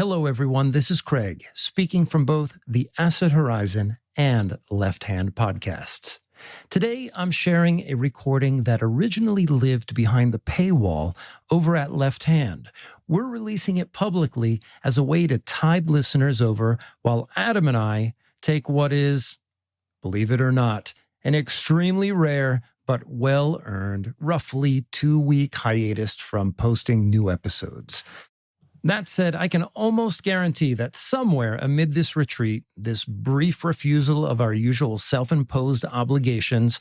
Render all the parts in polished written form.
Hello, everyone. This is Craig, speaking from both the Acid Horizon and LEPHT HAND podcasts. Today, I'm sharing a recording that originally lived behind the paywall over at LEPHT HAND. We're releasing it publicly as a way to tide listeners over while Adam and I take what is, believe it or not, an extremely rare but well-earned, roughly 2-week hiatus from posting new episodes. That said, I can almost guarantee that somewhere amid this retreat, this brief refusal of our usual self-imposed obligations,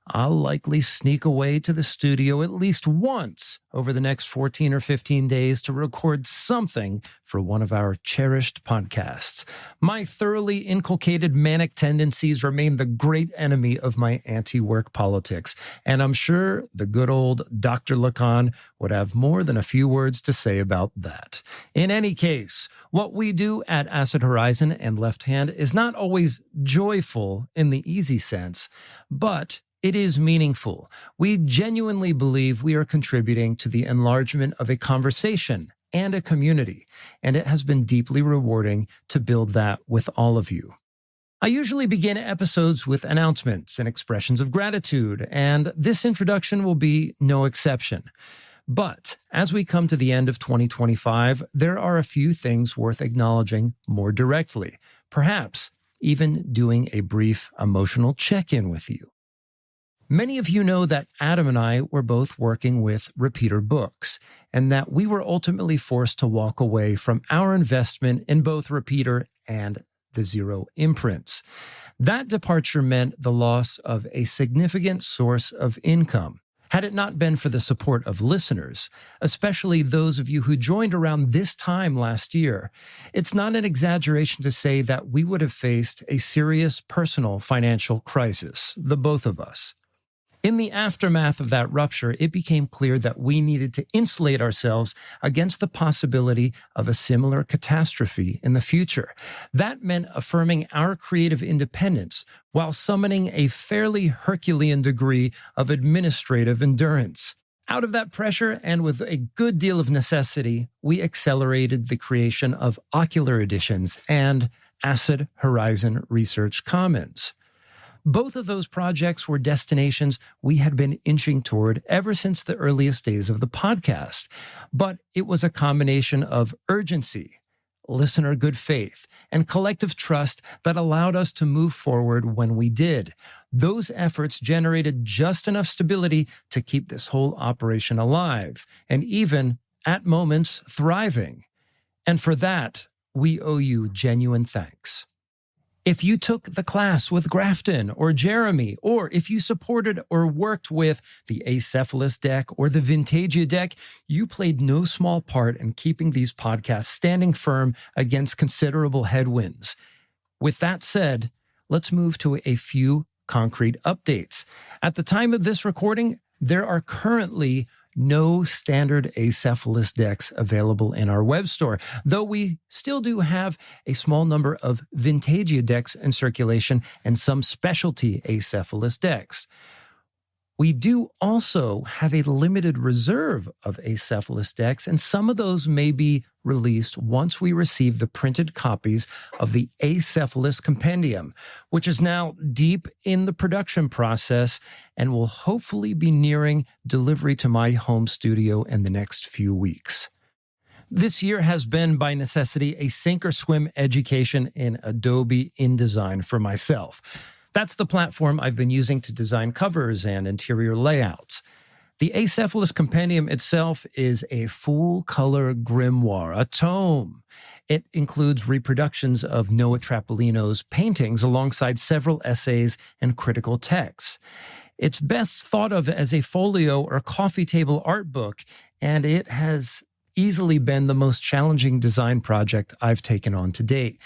I'll likely sneak away to the studio at least once over the next 14 or 15 days to record something for one of our cherished podcasts. My thoroughly inculcated manic tendencies remain the great enemy of my anti-work politics, and I'm sure the good old Dr. Lacan would have more than a few words to say about that. In any case, what we do at Acid Horizon and LEPHT HAND is not always joyful in the easy sense, but it is meaningful. We genuinely believe we are contributing to the enlargement of a conversation and a community, and it has been deeply rewarding to build that with all of you. I usually begin episodes with announcements and expressions of gratitude, and this introduction will be no exception. But as we come to the end of 2025, there are a few things worth acknowledging more directly, perhaps even doing a brief emotional check-in with you. Many of you know that Adam and I were both working with Repeater Books, and that we were ultimately forced to walk away from our investment in both Repeater and the Zero imprints. That departure meant the loss of a significant source of income. Had it not been for the support of listeners, especially those of you who joined around this time last year, it's not an exaggeration to say that we would have faced a serious personal financial crisis, the both of us. In the aftermath of that rupture, it became clear that we needed to insulate ourselves against the possibility of a similar catastrophe in the future. That meant affirming our creative independence while summoning a fairly Herculean degree of administrative endurance. Out of that pressure, and with a good deal of necessity, we accelerated the creation of Ocular Editions and acidhorizonresearchcommons. Both of those projects were destinations we had been inching toward ever since the earliest days of the podcast. But it was a combination of urgency, listener good faith, and collective trust that allowed us to move forward when we did. Those efforts generated just enough stability to keep this whole operation alive, and even, at moments, thriving. And for that, we owe you genuine thanks. If you took the class with Grafton or Jeremy, or if you supported or worked with the Acephalus deck or the Vintagia deck, you played no small part in keeping these podcasts standing firm against considerable headwinds. With that said, let's move to a few concrete updates. At the time of this recording, there are currently no standard Acephalus decks available in our web store, though we still do have a small number of Vintagia decks in circulation and some specialty Acephalus decks. We do also have a limited reserve of Acephalus decks, and some of those may be released once we receive the printed copies of the Acephalus Compendium, which is now deep in the production process and will hopefully be nearing delivery to my home studio in the next few weeks. This year has been, by necessity, a sink-or-swim education in Adobe InDesign for myself. That's the platform I've been using to design covers and interior layouts. The Acephalus Compendium itself is a full-color grimoire, a tome. It includes reproductions of Noah Trapolino's paintings alongside several essays and critical texts. It's best thought of as a folio or coffee table art book, and it has easily been the most challenging design project I've taken on to date.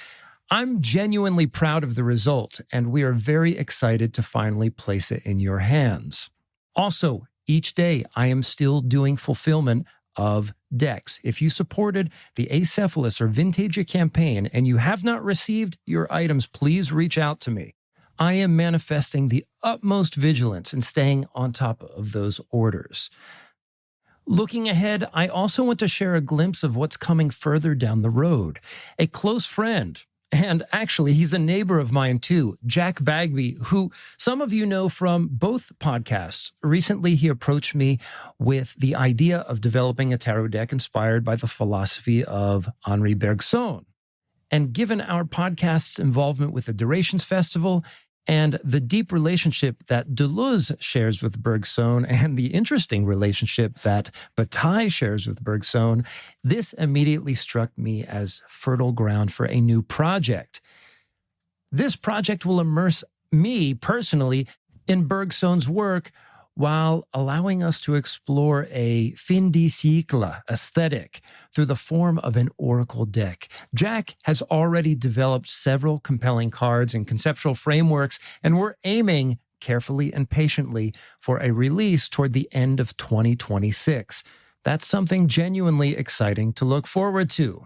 I'm genuinely proud of the result, and we are very excited to finally place it in your hands. Also, each day I am still doing fulfillment of decks. If you supported the Acephalus or Vintagia campaign and you have not received your items, please reach out to me. I am manifesting the utmost vigilance and staying on top of those orders. Looking ahead, I also want to share a glimpse of what's coming further down the road. A close friend, and actually he's a neighbor of mine too, Jack Bagby, who some of you know from both podcasts. Recently, he approached me with the idea of developing a tarot deck inspired by the philosophy of Henri Bergson. And given our podcast's involvement with the Durations Festival and the deep relationship that Deleuze shares with Bergson and the interesting relationship that Bataille shares with Bergson, this immediately struck me as fertile ground for a new project. This project will immerse me personally in Bergson's work while allowing us to explore a fin de siècle aesthetic through the form of an oracle deck. Jack has already developed several compelling cards and conceptual frameworks, and we're aiming carefully and patiently for a release toward the end of 2026. That's something genuinely exciting to look forward to.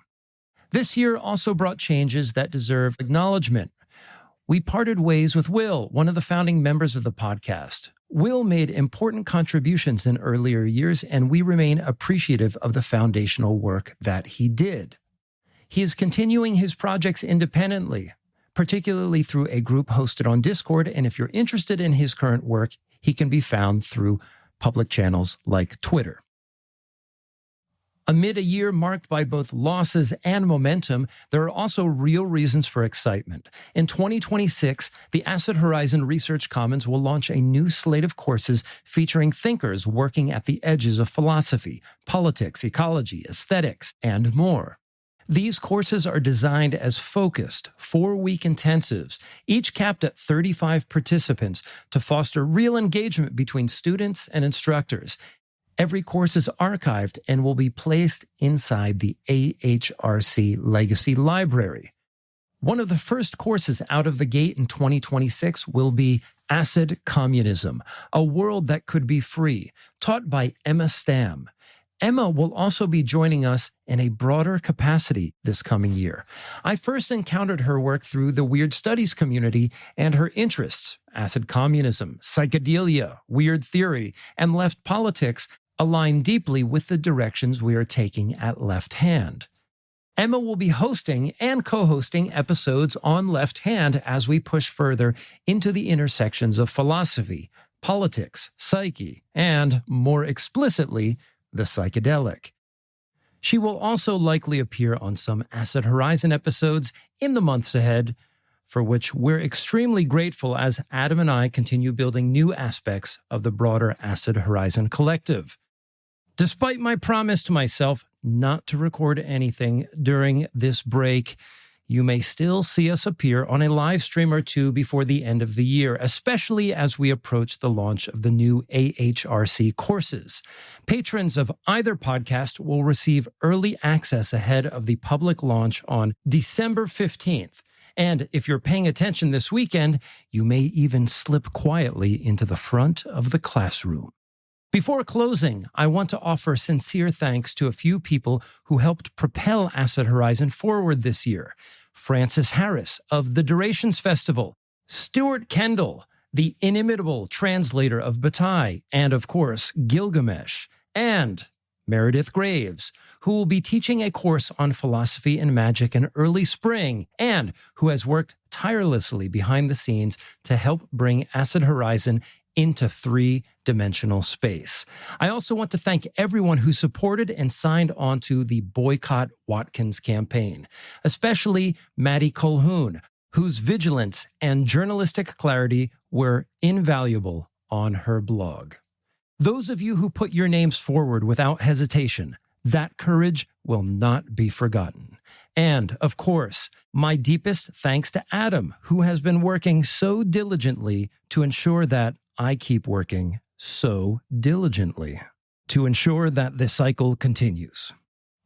This year also brought changes that deserve acknowledgement. We parted ways with Will, one of the founding members of the podcast. Will made important contributions in earlier years, and we remain appreciative of the foundational work that he did. He is continuing his projects independently, particularly through a group hosted on Discord, and if you're interested in his current work, he can be found through public channels like Twitter. Amid a year marked by both losses and momentum, there are also real reasons for excitement. In 2026, the Acid Horizon Research Commons will launch a new slate of courses featuring thinkers working at the edges of philosophy, politics, ecology, aesthetics, and more. These courses are designed as focused, 4-week intensives, each capped at 35 participants to foster real engagement between students and instructors. Every course is archived and will be placed inside the AHRC Legacy Library. One of the first courses out of the gate in 2026 will be Acid Communism, a world that could be free, taught by Emma Stamm. Emma will also be joining us in a broader capacity this coming year. I first encountered her work through the Weird Studies community, and her interests, acid communism, psychedelia, weird theory, and left politics, align deeply with the directions we are taking at LEPHT HAND. Emma will be hosting and co-hosting episodes on LEPHT HAND as we push further into the intersections of philosophy, politics, psyche, and, more explicitly, the psychedelic. She will also likely appear on some Acid Horizon episodes in the months ahead, for which we're extremely grateful as Adam and I continue building new aspects of the broader Acid Horizon collective. Despite my promise to myself not to record anything during this break, you may still see us appear on a live stream or two before the end of the year, especially as we approach the launch of the new AHRC courses. Patrons of either podcast will receive early access ahead of the public launch on December 15th. And if you're paying attention this weekend, you may even slip quietly into the front of the classroom. Before closing, I want to offer sincere thanks to a few people who helped propel Acid Horizon forward this year. Francis Harris of the Durations Festival, Stuart Kendall, the inimitable translator of Bataille, and of course, Gilgamesh, and Meredith Graves, who will be teaching a course on philosophy and magic in early spring, and who has worked tirelessly behind the scenes to help bring Acid Horizon into 3-dimensional space. I also want to thank everyone who supported and signed on to the Boycott Watkins campaign, especially Maddie Colhoun, whose vigilance and journalistic clarity were invaluable on her blog. Those of you who put your names forward without hesitation, that courage will not be forgotten. And, of course, my deepest thanks to Adam, who has been working so diligently to ensure that I keep working so diligently to ensure that the cycle continues.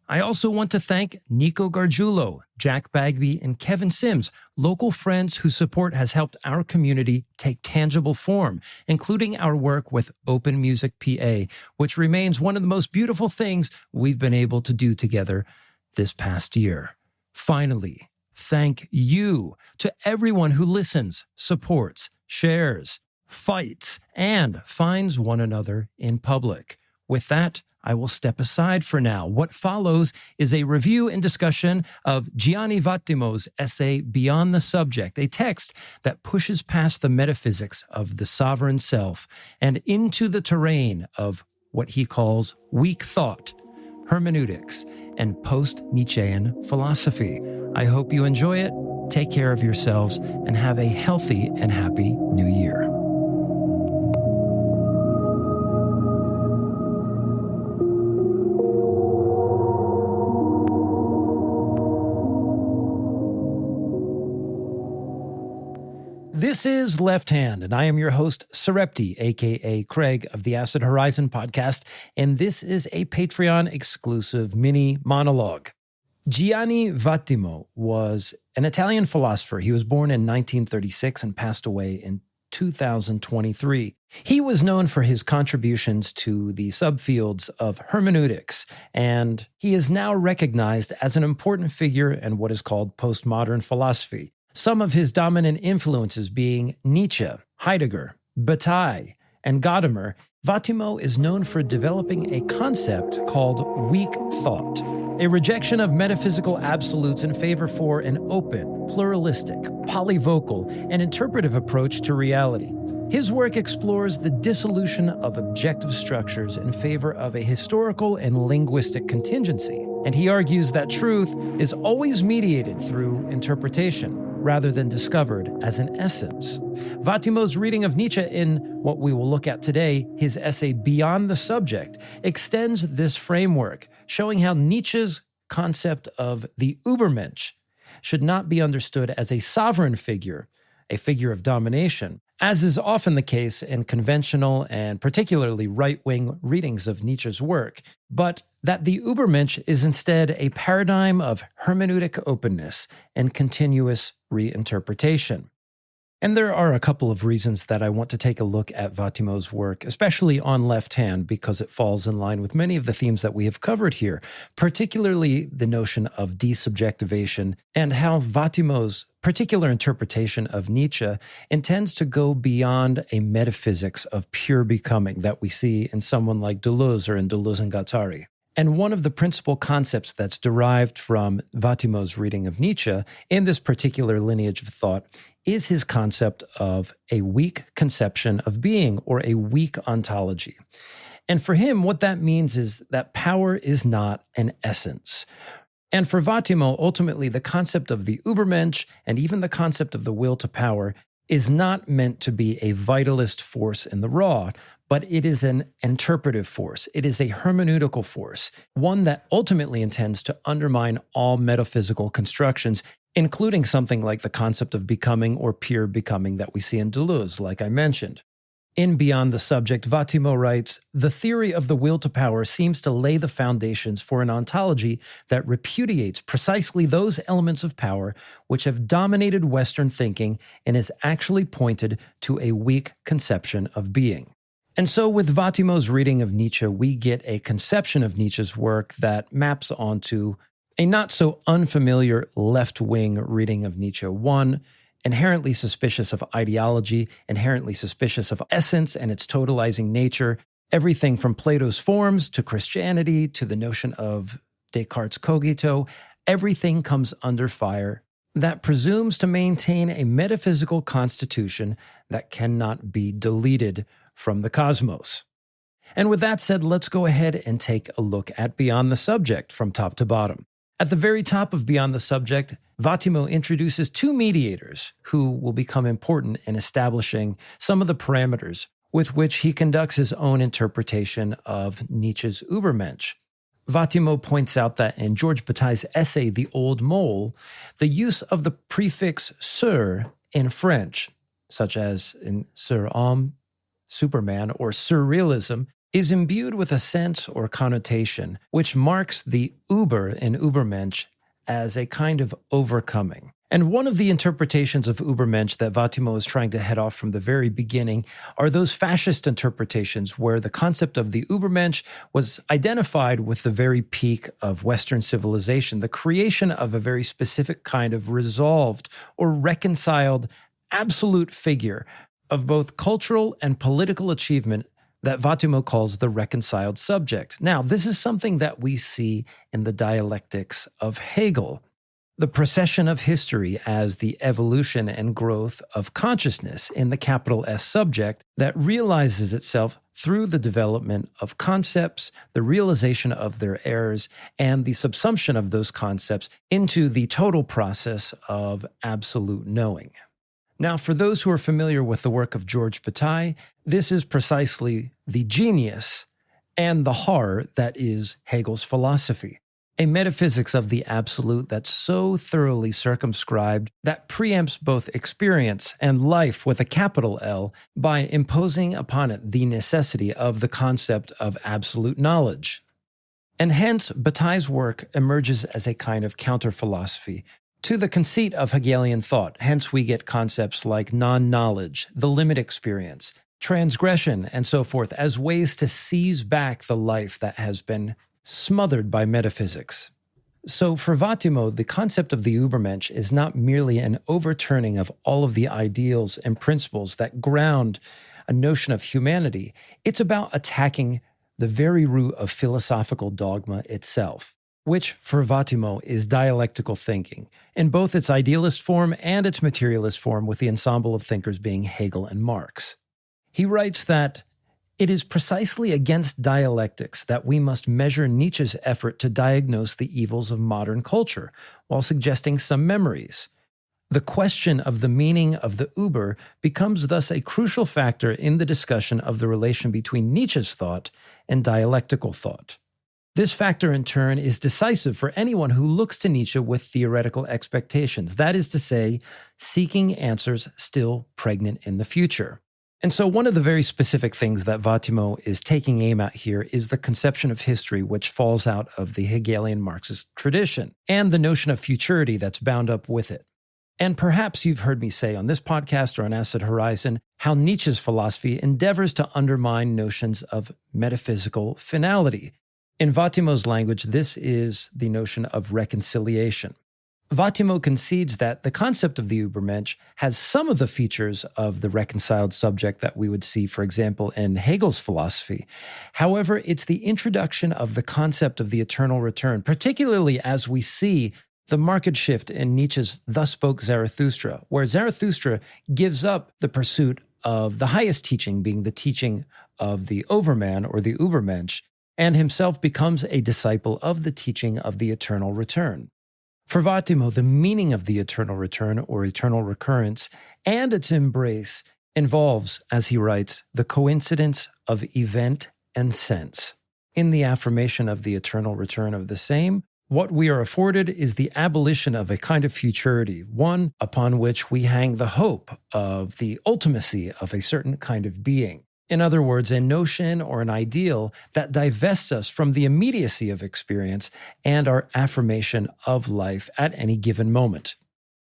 I also want to thank Nico Gargiulo, Jack Bagby, and Kevin Sims, local friends whose support has helped our community take tangible form, including our work with Open Music PA, which remains one of the most beautiful things we've been able to do together this past year. Finally, thank you to everyone who listens, supports, shares, fights, and finds one another in public. With that, I will step aside for now. What follows is a review and discussion of Gianni Vattimo's essay Beyond the Subject, a text that pushes past the metaphysics of the sovereign self and into the terrain of what he calls weak thought, hermeneutics, and post-Nietzschean philosophy. I hope you enjoy it. Take care of yourselves and have a healthy and happy new year. This is Left Hand, and I am your host, Sarepty, a.k.a. Craig of the Acid Horizon podcast, and this is a Patreon-exclusive mini monologue. Gianni Vattimo was an Italian philosopher. He was born in 1936 and passed away in 2023. He was known for his contributions to the subfields of hermeneutics, and he is now recognized as an important figure in what is called postmodern philosophy. Some of his dominant influences being Nietzsche, Heidegger, Bataille, and Gadamer, Vattimo is known for developing a concept called weak thought, a rejection of metaphysical absolutes in favor for an open, pluralistic, polyvocal, and interpretive approach to reality. His work explores the dissolution of objective structures in favor of a historical and linguistic contingency, and he argues that truth is always mediated through interpretation, rather than discovered as an essence. Vattimo's reading of Nietzsche in what we will look at today, his essay Beyond the Subject, extends this framework, showing how Nietzsche's concept of the Übermensch should not be understood as a sovereign figure, a figure of domination, as is often the case in conventional and particularly right-wing readings of Nietzsche's work, but that the Übermensch is instead a paradigm of hermeneutic openness and continuous reinterpretation. And there are a couple of reasons that I want to take a look at Vattimo's work, especially on Left Hand, because it falls in line with many of the themes that we have covered here, particularly the notion of desubjectivation and how Vattimo's particular interpretation of Nietzsche intends to go beyond a metaphysics of pure becoming that we see in someone like Deleuze or in Deleuze and Guattari. And one of the principal concepts that's derived from Vattimo's reading of Nietzsche in this particular lineage of thought is his concept of a weak conception of being, or a weak ontology. And for him, what that means is that power is not an essence. And for Vattimo, ultimately, the concept of the Übermensch and even the concept of the will to power is not meant to be a vitalist force in the raw, but it is an interpretive force. It is a hermeneutical force, one that ultimately intends to undermine all metaphysical constructions, including something like the concept of becoming or pure becoming that we see in Deleuze, like I mentioned. In Beyond the Subject, Vattimo writes, "The theory of the will to power seems to lay the foundations for an ontology that repudiates precisely those elements of power which have dominated Western thinking and is actually pointed to a weak conception of being." And so with Vattimo's reading of Nietzsche, we get a conception of Nietzsche's work that maps onto a not so unfamiliar left-wing reading of Nietzsche, one inherently suspicious of ideology, inherently suspicious of essence and its totalizing nature, everything from Plato's forms to Christianity to the notion of Descartes' cogito, everything comes under fire that presumes to maintain a metaphysical constitution that cannot be deleted from the cosmos. And with that said, let's go ahead and take a look at Beyond the Subject from top to bottom. At the very top of Beyond the Subject, Vattimo introduces two mediators who will become important in establishing some of the parameters with which he conducts his own interpretation of Nietzsche's Übermensch. Vattimo points out that in George Bataille's essay, The Old Mole, the use of the prefix sur in French, such as in surhomme, Superman, or surrealism, is imbued with a sense or connotation which marks the Uber in Übermensch as a kind of overcoming. And one of the interpretations of Übermensch that Vattimo is trying to head off from the very beginning are those fascist interpretations where the concept of the Übermensch was identified with the very peak of Western civilization, the creation of a very specific kind of resolved or reconciled absolute figure of both cultural and political achievement that Vattimo calls the reconciled subject. Now, this is something that we see in the dialectics of Hegel, the procession of history as the evolution and growth of consciousness in the capital S subject that realizes itself through the development of concepts, the realization of their errors, and the subsumption of those concepts into the total process of absolute knowing. Now, for those who are familiar with the work of George Bataille, this is precisely the genius and the horror that is Hegel's philosophy. A metaphysics of the absolute that's so thoroughly circumscribed that preempts both experience and life with a capital L by imposing upon it the necessity of the concept of absolute knowledge. And hence, Bataille's work emerges as a kind of counter-philosophy to the conceit of Hegelian thought. Hence, we get concepts like non-knowledge, the limit experience, transgression, and so forth as ways to seize back the life that has been smothered by metaphysics. So for Vattimo, the concept of the Übermensch is not merely an overturning of all of the ideals and principles that ground a notion of humanity. It's about attacking the very root of philosophical dogma itself, which for Vattimo is dialectical thinking, in both its idealist form and its materialist form, with the ensemble of thinkers being Hegel and Marx. He writes that it is precisely against dialectics that we must measure Nietzsche's effort to diagnose the evils of modern culture, while suggesting some memories. The question of the meaning of the Über becomes thus a crucial factor in the discussion of the relation between Nietzsche's thought and dialectical thought. This factor, in turn, is decisive for anyone who looks to Nietzsche with theoretical expectations, that is to say, seeking answers still pregnant in the future. And so one of the very specific things that Vattimo is taking aim at here is the conception of history, which falls out of the Hegelian Marxist tradition, and the notion of futurity that's bound up with it. And perhaps you've heard me say on this podcast or on Acid Horizon how Nietzsche's philosophy endeavors to undermine notions of metaphysical finality. In Vattimo's language, this is the notion of reconciliation. Vattimo concedes that the concept of the Übermensch has some of the features of the reconciled subject that we would see, for example, in Hegel's philosophy. However, it's the introduction of the concept of the eternal return, particularly as we see the marked shift in Nietzsche's Thus Spoke Zarathustra, where Zarathustra gives up the pursuit of the highest teaching, being the teaching of the Overman or the Übermensch, and himself becomes a disciple of the teaching of the eternal return. For Vattimo, the meaning of the eternal return or eternal recurrence and its embrace involves, as he writes, the coincidence of event and sense. In the affirmation of the eternal return of the same, what we are afforded is the abolition of a kind of futurity, one upon which we hang the hope of the ultimacy of a certain kind of being. In other words, a notion or an ideal that divests us from the immediacy of experience and our affirmation of life at any given moment.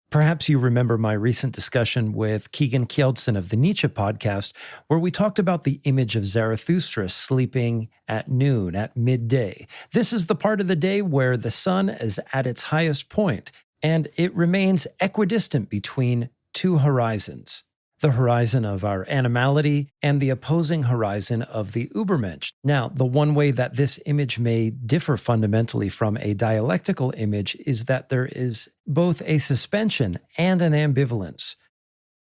Perhaps you remember my recent discussion with Keegan Kjeldsen of the Nietzsche podcast, where we talked about the image of Zarathustra sleeping at noon, at midday. This is the part of the day where the sun is at its highest point, and it remains equidistant between two horizons. The horizon of our animality and the opposing horizon of the Übermensch. Now, the one way that this image may differ fundamentally from a dialectical image is that there is both a suspension and an ambivalence,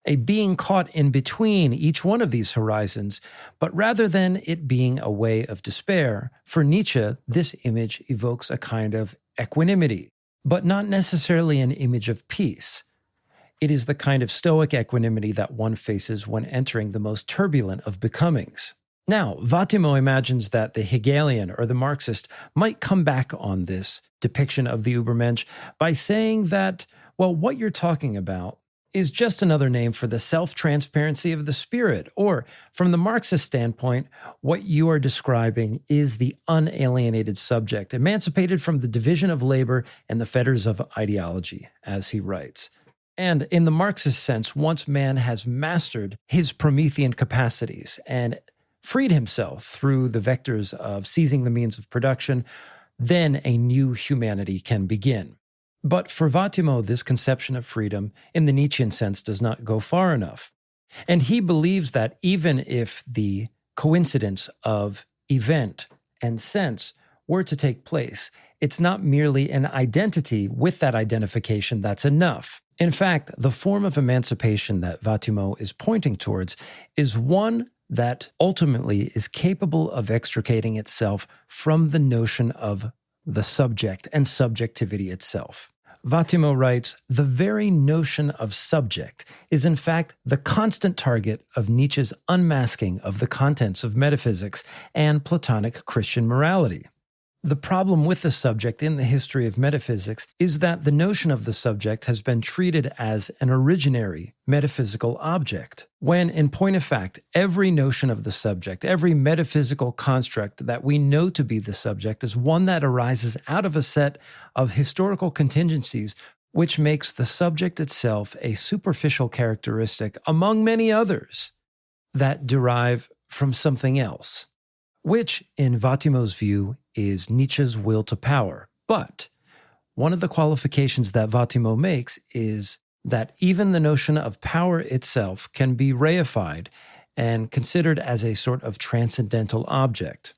a being caught in between each one of these horizons, but rather than it being a way of despair, for Nietzsche, this image evokes a kind of equanimity, but not necessarily an image of peace. It is the kind of stoic equanimity that one faces when entering the most turbulent of becomings. Now, Vattimo imagines that the Hegelian or the Marxist might come back on this depiction of the Übermensch by saying that, well, what you're talking about is just another name for the self-transparency of the spirit, or from the Marxist standpoint, what you are describing is the unalienated subject, emancipated from the division of labor and the fetters of ideology, as he writes. And in the Marxist sense, once man has mastered his Promethean capacities and freed himself through the vectors of seizing the means of production, then a new humanity can begin. But for Vattimo, this conception of freedom, in the Nietzschean sense, does not go far enough. And he believes that even if the coincidence of event and sense were to take place, it's not merely an identity with that identification that's enough. In fact, the form of emancipation that Vattimo is pointing towards is one that ultimately is capable of extricating itself from the notion of the subject and subjectivity itself. Vattimo writes, "The very notion of subject is in fact the constant target of Nietzsche's unmasking of the contents of metaphysics and Platonic Christian morality. The problem with the subject in the history of metaphysics is that the notion of the subject has been treated as an originary metaphysical object, when in point of fact, every notion of the subject, every metaphysical construct that we know to be the subject is one that arises out of a set of historical contingencies which makes the subject itself a superficial characteristic among many others that derive from something else, which, in Vattimo's view, is Nietzsche's will to power. But one of the qualifications that Vattimo makes is that even the notion of power itself can be reified and considered as a sort of transcendental object.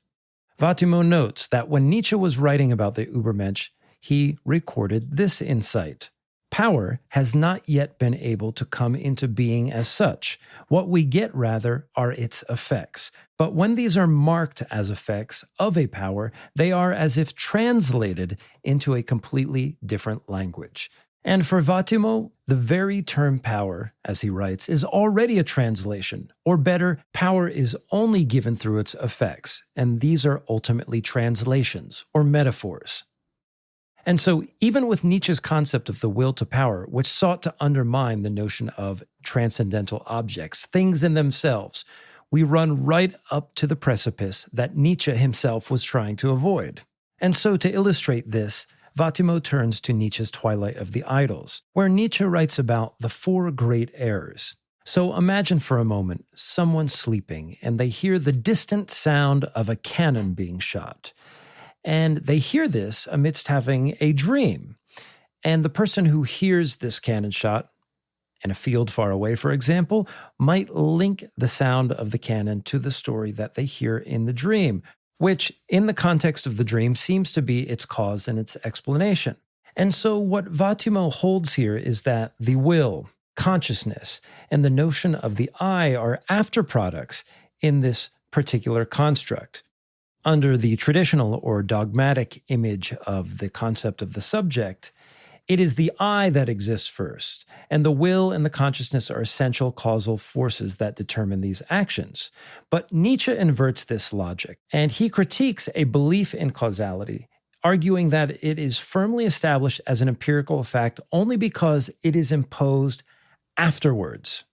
Vattimo notes that when Nietzsche was writing about the Übermensch, he recorded this insight. Power has not yet been able to come into being as such. What we get, rather, are its effects. But when these are marked as effects of a power, they are as if translated into a completely different language. And for Vattimo, the very term power, as he writes, is already a translation. Or better, power is only given through its effects, and these are ultimately translations, or metaphors. And so, even with Nietzsche's concept of the will to power, which sought to undermine the notion of transcendental objects, things in themselves, we run right up to the precipice that Nietzsche himself was trying to avoid. And so, to illustrate this, Vattimo turns to Nietzsche's Twilight of the Idols, where Nietzsche writes about the four great errors. So imagine for a moment someone sleeping, and they hear the distant sound of a cannon being shot. And they hear this amidst having a dream. And the person who hears this cannon shot in a field far away, for example, might link the sound of the cannon to the story that they hear in the dream, which in the context of the dream seems to be its cause and its explanation. And so what Vattimo holds here is that the will, consciousness, and the notion of the I are afterproducts in this particular construct. Under the traditional or dogmatic image of the concept of the subject, it is the I that exists first, and the will and the consciousness are essential causal forces that determine these actions. But Nietzsche inverts this logic, and he critiques a belief in causality, arguing that it is firmly established as an empirical fact only because it is imposed afterwards.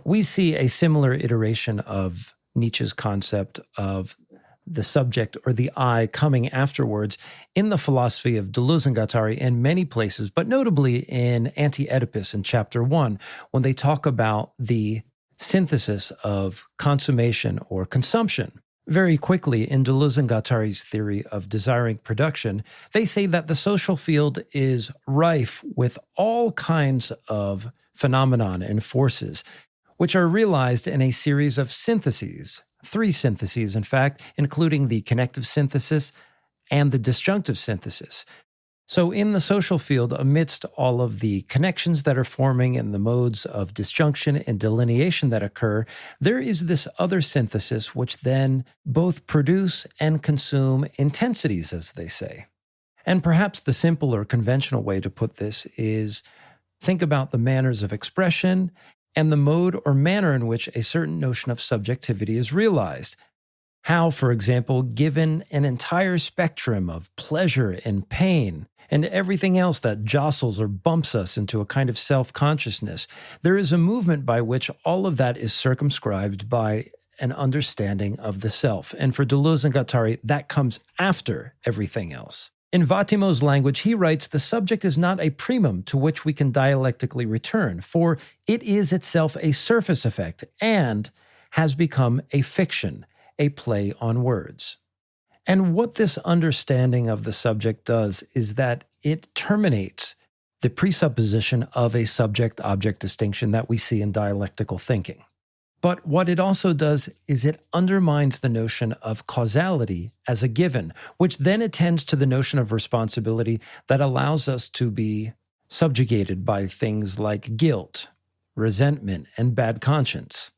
We see a similar iteration of Nietzsche's concept of the subject or the I coming afterwards in the philosophy of Deleuze-Guattari in many places, but notably in Anti-Oedipus in chapter 1, when they talk about the synthesis of consummation or consumption. Very quickly, in Deleuze-Guattari's theory of desiring production, they say that the social field is rife with all kinds of phenomenon and forces, which are realized in a series of syntheses. 3 syntheses, in fact, including the connective synthesis and the disjunctive synthesis. So in the social field, amidst all of the connections that are forming and the modes of disjunction and delineation that occur, there is this other synthesis which then both produce and consume intensities, as they say. And perhaps the simple or conventional way to put this is think about the manners of expression and the mode or manner in which a certain notion of subjectivity is realized. How, for example, given an entire spectrum of pleasure and pain and everything else that jostles or bumps us into a kind of self-consciousness, there is a movement by which all of that is circumscribed by an understanding of the self. And for Deleuze and Guattari, that comes after everything else. In Vattimo's language, he writes, the subject is not a primum to which we can dialectically return, for it is itself a surface effect and has become a fiction, a play on words. And what this understanding of the subject does is that it terminates the presupposition of a subject-object distinction that we see in dialectical thinking. But what it also does is it undermines the notion of causality as a given, which then attends to the notion of responsibility that allows us to be subjugated by things like guilt, resentment, and bad conscience.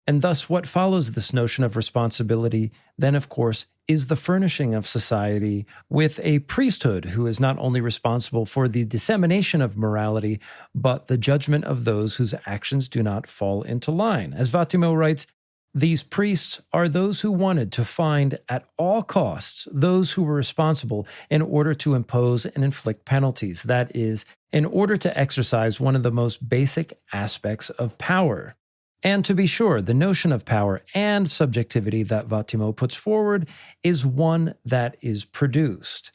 And thus, what follows this notion of responsibility then, of course, is the furnishing of society with a priesthood who is not only responsible for the dissemination of morality, but the judgment of those whose actions do not fall into line. As Vattimo writes, these priests are those who wanted to find at all costs those who were responsible in order to impose and inflict penalties. That is, in order to exercise one of the most basic aspects of power. And to be sure, the notion of power and subjectivity that Vattimo puts forward is one that is produced.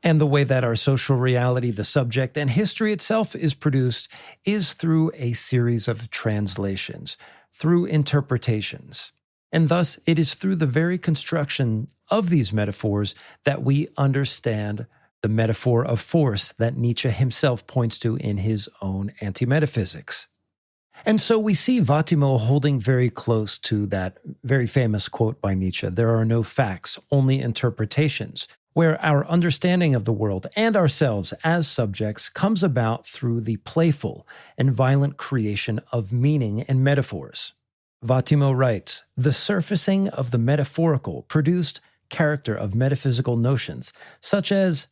And the way that our social reality, the subject, and history itself is produced is through a series of translations, through interpretations. And thus, it is through the very construction of these metaphors that we understand the metaphor of force that Nietzsche himself points to in his own anti-metaphysics. And so we see Vattimo holding very close to that very famous quote by Nietzsche, "There are no facts, only interpretations," where our understanding of the world and ourselves as subjects comes about through the playful and violent creation of meaning and metaphors. Vattimo writes, "The surfacing of the metaphorical produced character of metaphysical notions, such as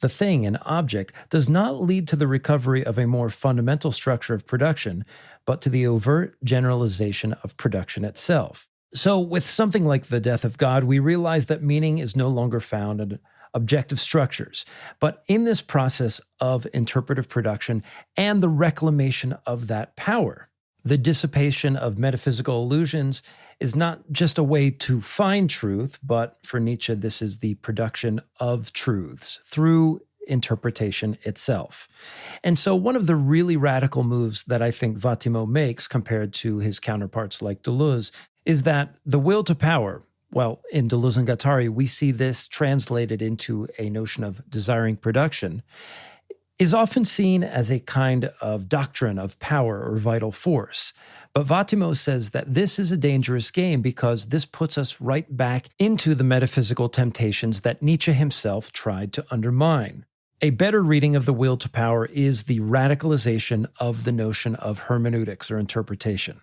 the thing and object, does not lead to the recovery of a more fundamental structure of production, but to the overt generalization of production itself." So with something like the death of God, we realize that meaning is no longer found in objective structures, but in this process of interpretive production and the reclamation of that power. The dissipation of metaphysical illusions is not just a way to find truth, but for Nietzsche, this is the production of truths through interpretation itself. And so one of the really radical moves that I think Vattimo makes compared to his counterparts like Deleuze is that the will to power, well, in Deleuze and Guattari, we see this translated into a notion of desiring production, is often seen as a kind of doctrine of power or vital force. But Vattimo says that this is a dangerous game because this puts us right back into the metaphysical temptations that Nietzsche himself tried to undermine. A better reading of the will to power is the radicalization of the notion of hermeneutics or interpretation.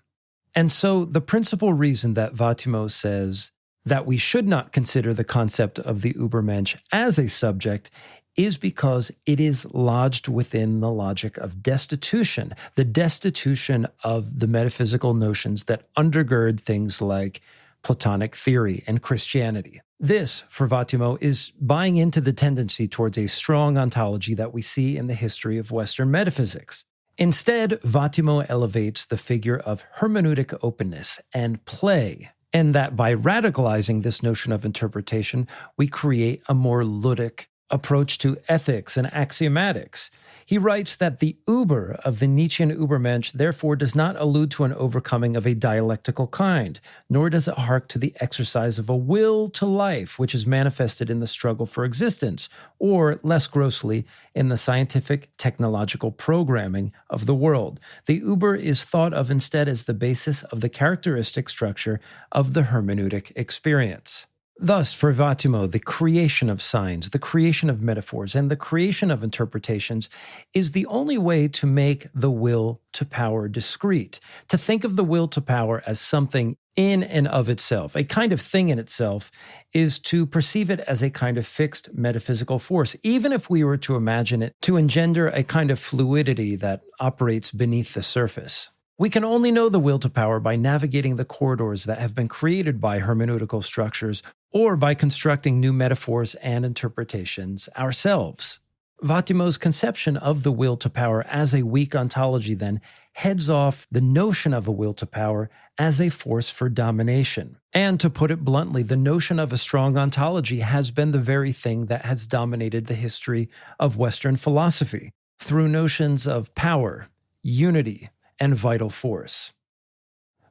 And so the principal reason that Vattimo says that we should not consider the concept of the Übermensch as a subject is because it is lodged within the logic of destitution, the destitution of the metaphysical notions that undergird things like Platonic theory and Christianity. This, for Vattimo, is buying into the tendency towards a strong ontology that we see in the history of Western metaphysics. Instead, Vattimo elevates the figure of hermeneutic openness and play, and that by radicalizing this notion of interpretation, we create a more ludic approach to ethics and axiomatics. He writes that the Uber of the Nietzschean Übermensch therefore does not allude to an overcoming of a dialectical kind, nor does it hark to the exercise of a will to life, which is manifested in the struggle for existence, or, less grossly, in the scientific technological programming of the world. The Uber is thought of instead as the basis of the characteristic structure of the hermeneutic experience. Thus, for Vattimo, the creation of signs, the creation of metaphors, and the creation of interpretations is the only way to make the will to power discrete, to think of the will to power as something in and of itself, a kind of thing in itself, is to perceive it as a kind of fixed metaphysical force, even if we were to imagine it to engender a kind of fluidity that operates beneath the surface. We can only know the will to power by navigating the corridors that have been created by hermeneutical structures or by constructing new metaphors and interpretations ourselves. Vattimo's conception of the will to power as a weak ontology then heads off the notion of a will to power as a force for domination. And to put it bluntly, the notion of a strong ontology has been the very thing that has dominated the history of Western philosophy through notions of power, unity, and vital force.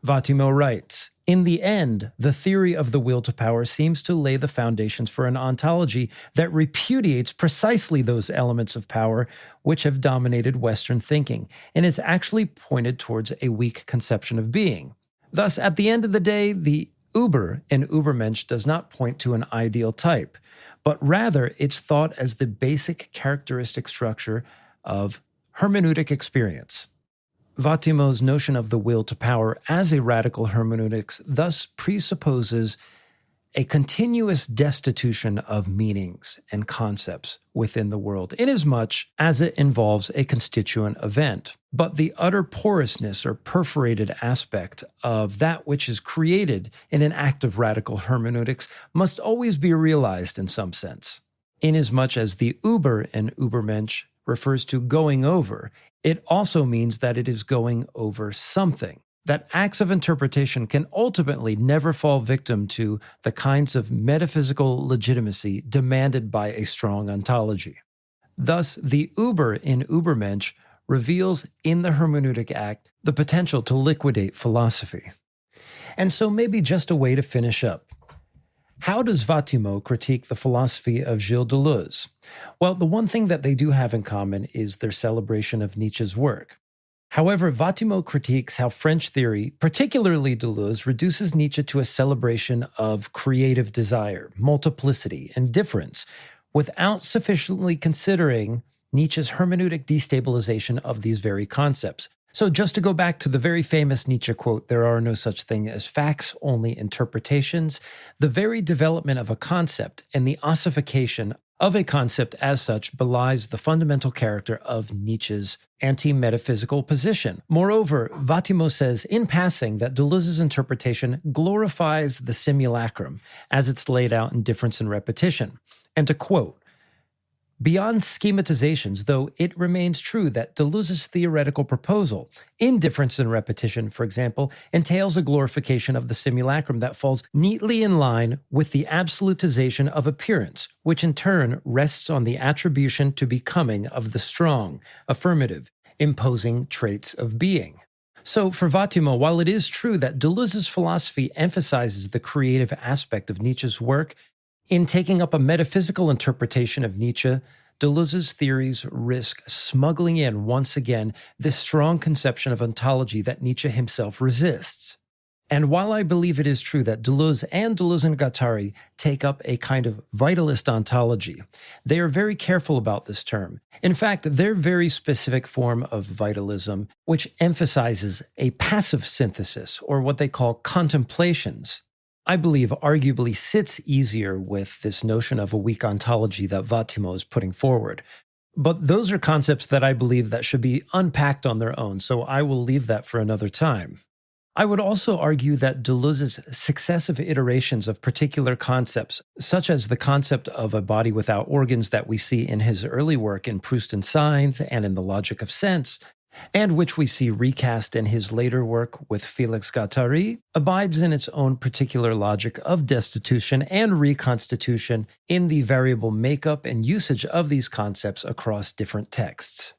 Vattimo writes, "In the end, the theory of the will to power seems to lay the foundations for an ontology that repudiates precisely those elements of power which have dominated Western thinking, and is actually pointed towards a weak conception of being. Thus, at the end of the day, the Uber in Übermensch does not point to an ideal type, but rather it's thought as the basic characteristic structure of hermeneutic experience. Vattimo's notion of the will to power as a radical hermeneutics thus presupposes a continuous destitution of meanings and concepts within the world, inasmuch as it involves a constituent event. But the utter porousness or perforated aspect of that which is created in an act of radical hermeneutics must always be realized in some sense. Inasmuch as the Uber in Übermensch refers to going over, it also means that it is going over something. That acts of interpretation can ultimately never fall victim to the kinds of metaphysical legitimacy demanded by a strong ontology. Thus, the Uber in Übermensch reveals in the hermeneutic act the potential to liquidate philosophy. And so maybe just a way to finish up. How does Vattimo critique the philosophy of Gilles Deleuze? Well, the one thing that they do have in common is their celebration of Nietzsche's work. However, Vattimo critiques how French theory, particularly Deleuze, reduces Nietzsche to a celebration of creative desire, multiplicity, and difference, without sufficiently considering Nietzsche's hermeneutic destabilization of these very concepts. So just to go back to the very famous Nietzsche quote, "There are no such thing as facts, only interpretations," the very development of a concept and the ossification of a concept as such belies the fundamental character of Nietzsche's anti-metaphysical position. Moreover, Vattimo says in passing that Deleuze's interpretation glorifies the simulacrum as it's laid out in difference and repetition. And to quote, "Beyond schematizations, though it remains true that Deleuze's theoretical proposal, indifference and repetition, for example, entails a glorification of the simulacrum that falls neatly in line with the absolutization of appearance, which in turn rests on the attribution to becoming of the strong, affirmative, imposing traits of being." So for Vattimo, while it is true that Deleuze's philosophy emphasizes the creative aspect of Nietzsche's work, in taking up a metaphysical interpretation of Nietzsche, Deleuze's theories risk smuggling in, once again, this strong conception of ontology that Nietzsche himself resists. And while I believe it is true that Deleuze and Deleuze and Guattari take up a kind of vitalist ontology, they are very careful about this term. In fact, their very specific form of vitalism, which emphasizes a passive synthesis, or what they call contemplations, I believe arguably sits easier with this notion of a weak ontology that Vattimo is putting forward. But those are concepts that I believe that should be unpacked on their own, so I will leave that for another time. I would also argue that Deleuze's successive iterations of particular concepts, such as the concept of a body without organs that we see in his early work in Proust and Signs and in The Logic of Sense, and which we see recast in his later work with Félix Guattari, abides in its own particular logic of destitution and reconstitution in the variable makeup and usage of these concepts across different texts.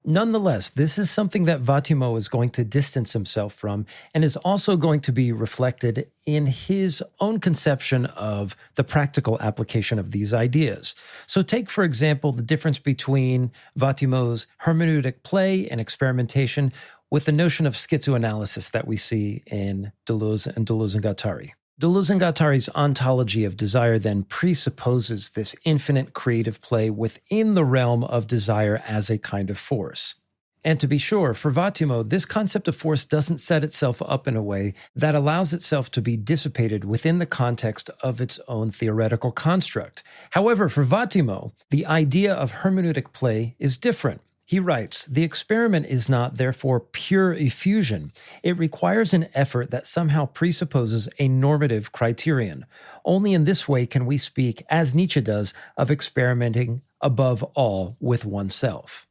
Nonetheless, this is something that Vattimo is going to distance himself from and is also going to be reflected in his own conception of the practical application of these ideas. So take, for example, the difference between Vattimo's hermeneutic play and experimentation with the notion of schizoanalysis that we see in Deleuze and Guattari. Deleuze and Guattari's ontology of desire then presupposes this infinite creative play within the realm of desire as a kind of force. And to be sure, for Vattimo, this concept of force doesn't set itself up in a way that allows itself to be dissipated within the context of its own theoretical construct. However, for Vattimo, the idea of hermeneutic play is different. He writes, "The experiment is not, therefore, pure effusion. It requires an effort that somehow presupposes a normative criterion. Only in this way can we speak, as Nietzsche does, of experimenting above all with oneself."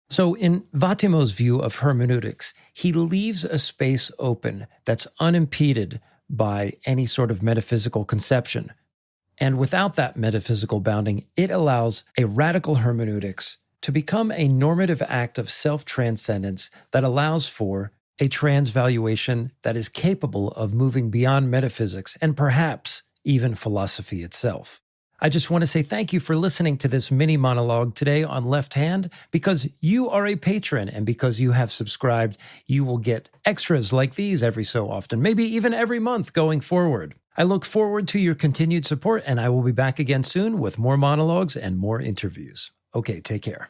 So in Vattimo's view of hermeneutics, he leaves a space open that's unimpeded by any sort of metaphysical conception. And without that metaphysical bounding, it allows a radical hermeneutics to become a normative act of self-transcendence that allows for a transvaluation that is capable of moving beyond metaphysics and perhaps even philosophy itself. I just want to say thank you for listening to this mini monologue today on Left Hand. Because you are a patron and because you have subscribed, you will get extras like these every so often, maybe even every month going forward. I look forward to your continued support, and I will be back again soon with more monologues and more interviews. Okay, take care.